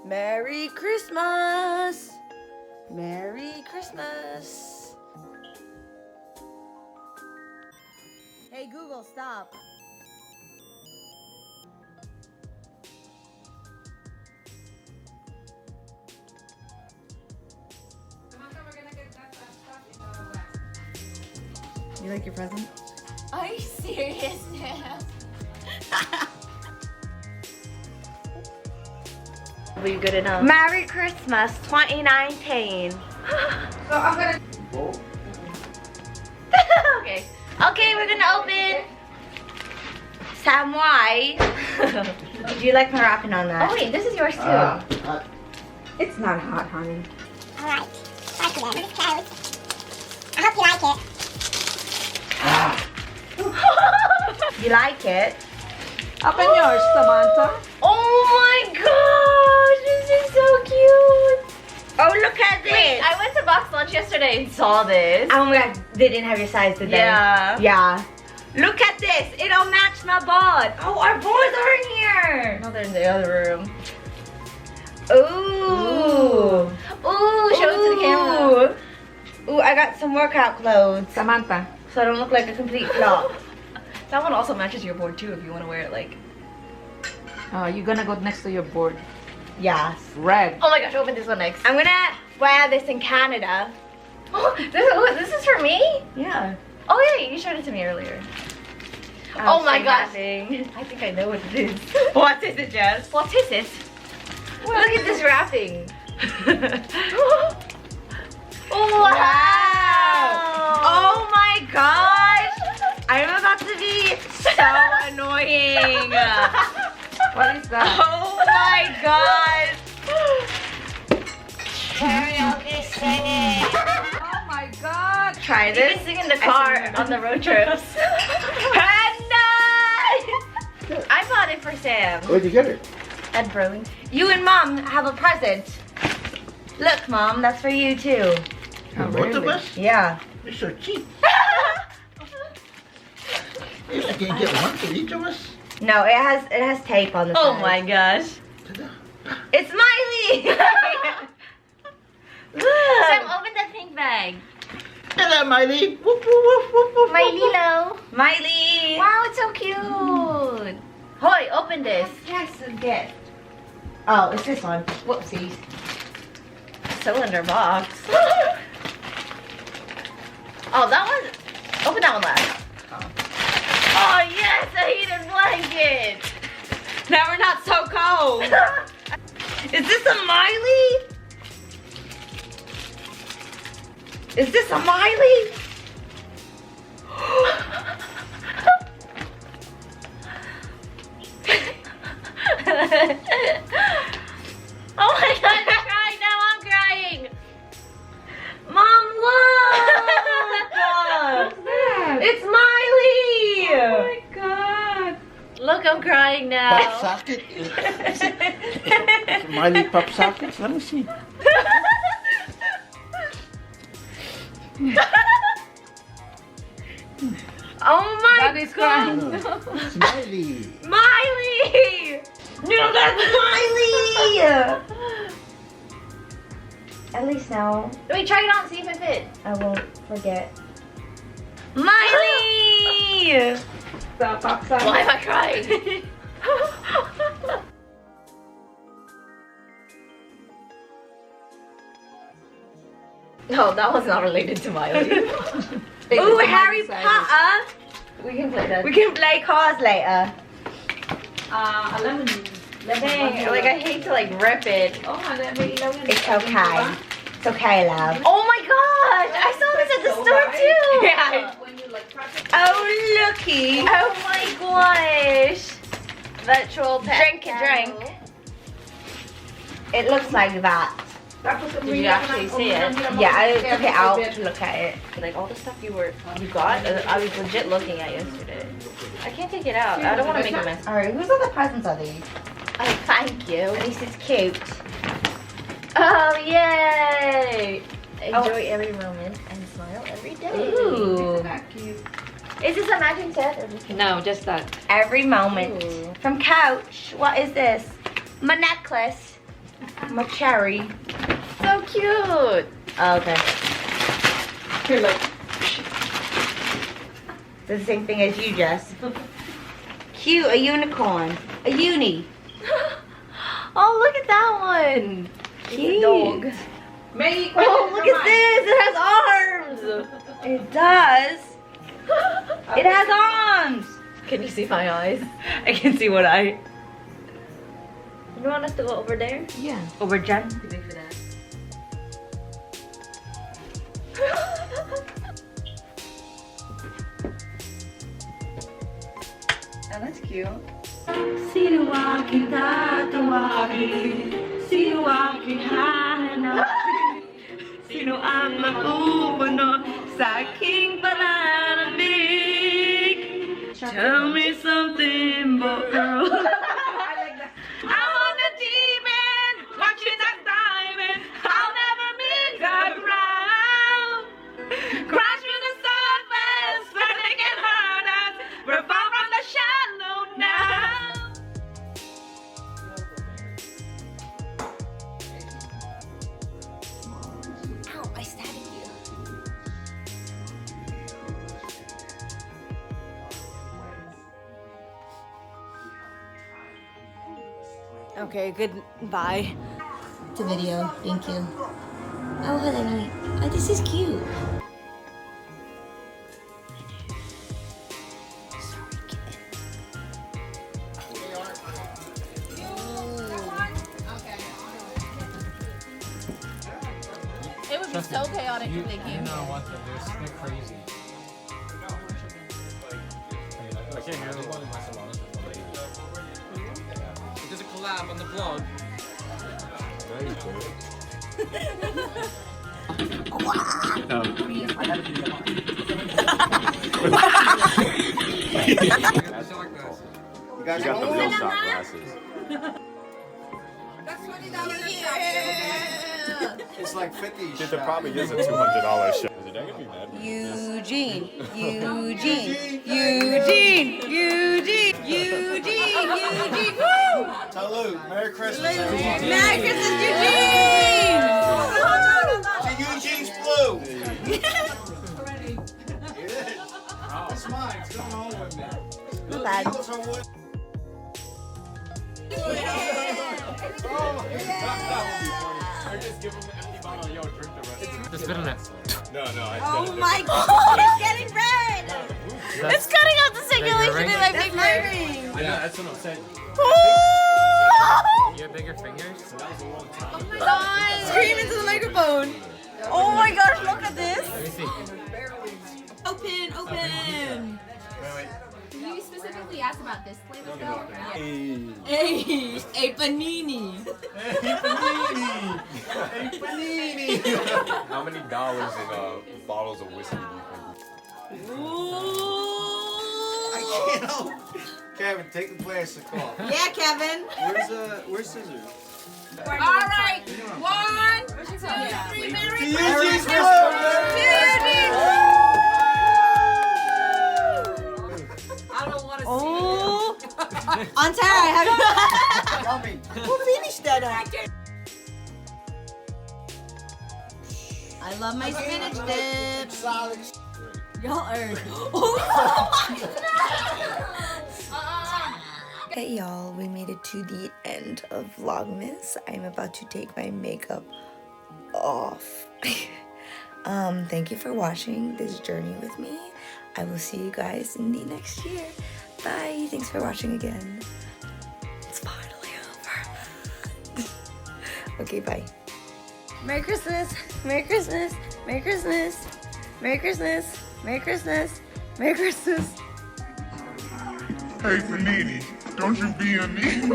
Merry Christmas! Merry Christmas! Hey Google, stop. You like your present? Are you serious now? Were you good enough? Merry Christmas 2019. So I'm gonna... Okay. Okay, we're gonna open Sam White. Do you like my wrapping on that? Oh wait, this is yours too. It's not hot, honey. Alright, back to them. Close. I hope you like it. You like it? Open yours, Samantha. Oh my gosh, this is so cute. Oh, look at this. Wait, I went to box lunch yesterday and saw this. Oh my god, they didn't have your size, did they? Yeah. Yeah. Look at this. It'll match my board. Oh, our boards are in here. No, they're in the other room. Ooh. Ooh, show it to the camera. Ooh, I got some workout clothes. Samantha. So I don't look like a complete flop. That one also matches your board too if you want to wear it like... You're gonna go next to your board. Yes. Red. Oh my gosh, open this one next. I'm gonna wear this in Canada. This is for me? Yeah. Oh yeah, you showed it to me earlier. I'm Oh my so gosh. happy. I think I know what it is. What is it, Jess? What is it? Look at this wrapping. Wow. Oh my gosh. I'm about to be so annoying. What is that? Oh my gosh. Karaoke singing. Oh my god. Try You this. can sing in the car on the road trips. Hannah! I bought it for Sam. Where'd you get it? At Burlington. You and Mom have a present. Look, Mom, that's for you too. For both of us? Yeah. You're so cheap. You can't get one for each of us? No, it has tape on the Oh side. my gosh. It's Miley! Sam, Look! open that pink bag. Hello, Miley. Whoop, whoop, whoop, whoop, whoop, My whoop. Lilo. Miley! Wow, it's so cute. Hoy, open this. Yes, a gift. Oh, it's this one. Whoopsies. Cylinder box. Oh, that one. Open that one last. Oh yes, a heated blanket. Now we're not so cold. Is this a Miley? Is this a Miley? Oh my god, I'm crying now. I'm crying. Mom, look! It's Miley! Oh my god. Look, I'm crying Pop now. socket? Miley pop sockets? Let me see. Oh my Daddy's god! crying. Smiley. Miley! No, that's Miley! At least now Wait, try it on, see if it fits. I won't forget. Miley! Stop, pop, stop. Why am I crying? No, that one's not related to Miley. Ooh, Harry Potter! We can play that. We can play cards later. A lemon. Dang, like I hate to like rip it. Oh, lemon. It's okay. It's okay, love. Oh my gosh! I saw this at the store too! Yeah. When you like crack it. Oh, looky. Oh my gosh! Virtual pet. Drink a drink. It looks like that. Did you actually see it? Yeah, I took it out to look at it. Like all the stuff you got, I was legit looking at yesterday. I can't take it out. I don't want to make a mess. Alright, whose other presents are these? Oh, thank you. At least it's cute. Oh, yay! Enjoy every moment and smile every day. Ooh. Is this a matching set? Or No, just that. Every moment. Ooh. From Couch. What is this? My necklace. My cherry. So cute. Oh, okay. Here, look. It's the same thing as you, Jess. Cute, a unicorn. A uni. Oh, look at that one. Cute. Dog. Maggie, Oh, look at this. It has arms. It does. It has arms. Can you see my eyes? I can see what I. You want us to go over there? Yeah. Over Jen. Too big for that. Oh, that's cute. Sino aking tatawagin? Sino aking hahanapin? Sino ang mapupuno sa aking pananabik? Tell me something, girl. I'm on the deep end, watching that diamond. I'll never meet the ground. Crash to the surface, where they can hurt us. We're far from the shallow now. Ow, I stabbed you. Okay, goodbye. The video, thank you. Oh, hello. Oh, this is cute. It would be so chaotic if they You gave me know what? They're crazy. I can't hear them. There's a collab on the vlog. Very You guys got the real shot glasses. It's like 50. There probably is a $200 shot. Is it gonna be mad? Eugene, Eugene, Eugene, Eugene, Eugene, Eugene, woo! Salute. Merry Christmas, Merry Christmas, Eugene! To Eugene's Blue. It's mine. It's going home with me. Not bad. Just spit on it. No, Oh my god, it's getting red! It's cutting out the circulation in my That's finger. my ring! I know, that's what I'm saying. You have bigger fingers? Scream into the microphone! Oh my gosh, look at this! Let me see. Open, open! You specifically asked about this flavor though? Hey, a panini! How many dollars in bottles of whiskey do you think? I can't help. Kevin, take the plastic off. Yeah, Kevin! Where's scissors? Alright, 1, 2, 3, Merry Christmas! Oh! On Tara, I have Yummy. Who finished that up? I love my spinach dip. Solid. Y'all are. Hey y'all, we made it to the end of Vlogmas. I'm about to take my makeup off. Thank you for watching this journey with me. I will see you guys in the next year. Bye. Thanks for watching again. It's finally over. Okay, bye. Merry Christmas. Merry Christmas. Merry Christmas. Merry Christmas. Merry Christmas. Merry Christmas. Hey, Panini, don't you be a me.